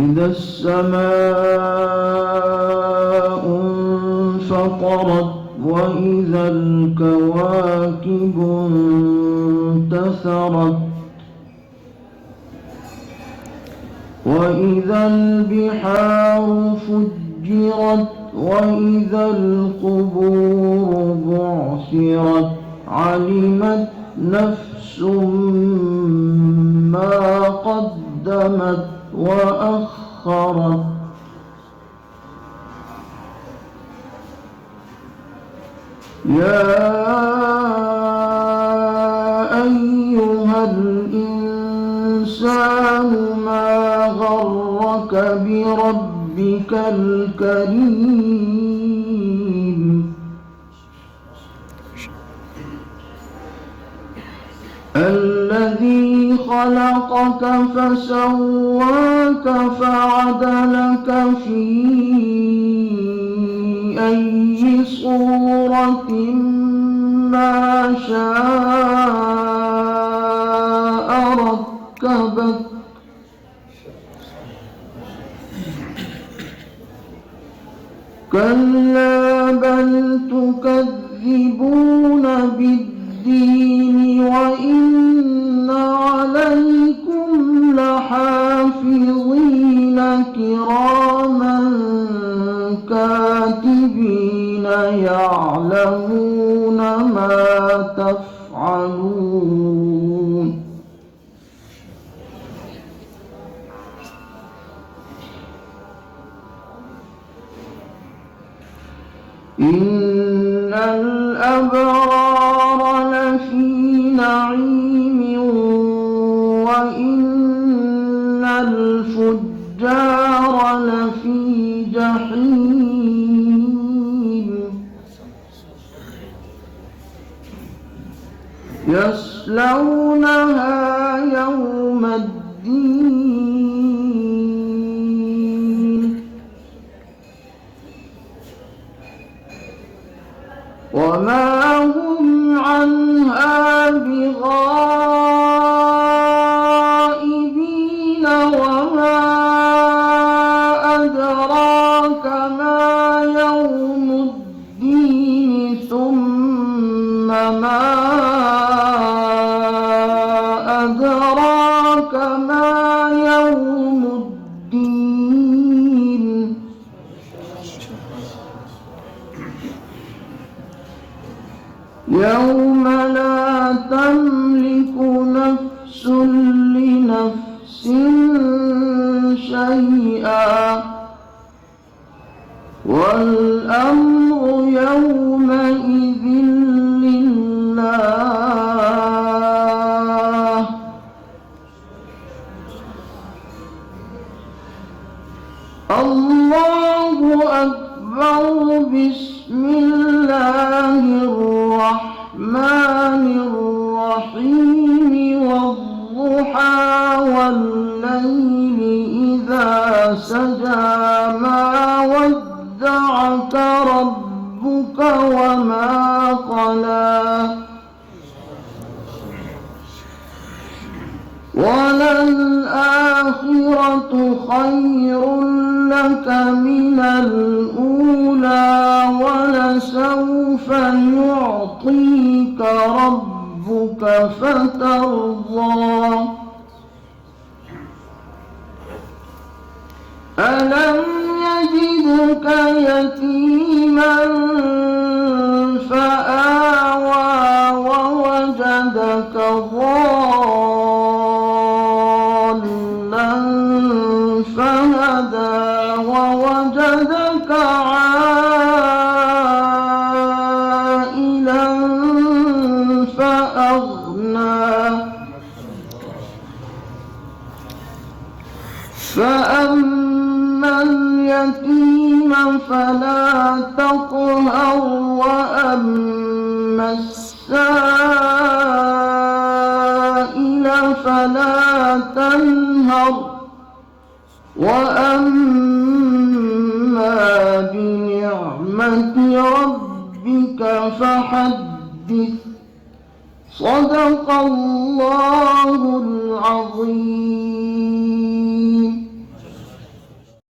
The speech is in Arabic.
إذا السماء انفطرت وإذا الكواكب انتثرت وإذا البحار فجرت وإذا القبور بعثرت علمت نفس ما قدمت وأخرت يا أيها الإنسان ما غرك بربك الكريم الذي خلقك فسواك فعدلك في أي صورة ما شاء ركبك كلا بل تكذبون بالدين وإن عليكم لحافظين كراما كاتبين يعلمون ما تفعلون إن الأبرار لفي نعيم وإن الفجار لفي جحيم يصلونها يوم الدين وما هم عنها بغائبين وما أدراك ما يوم الدين ثم ما أدراك ما يوم الدين يوم لا تملك نفس لنفس شيئا والأمر يومئذ لله الله أكبر بسم الله الرحمن الرحيم والضحى والليل إذا سجى ما ودعك ربك وما قلى وللآخرة خير لك من الأولى ولسوف يعطيك ربك فترضى ألم يجدك يتيما فآوى ووجدك ضالا فهدى ووجدك عائلا فأغنى فأما اليتيم فلا تقهر وأما السائل فلا تنهر وأما بنعمة ربك فحدث صدق الله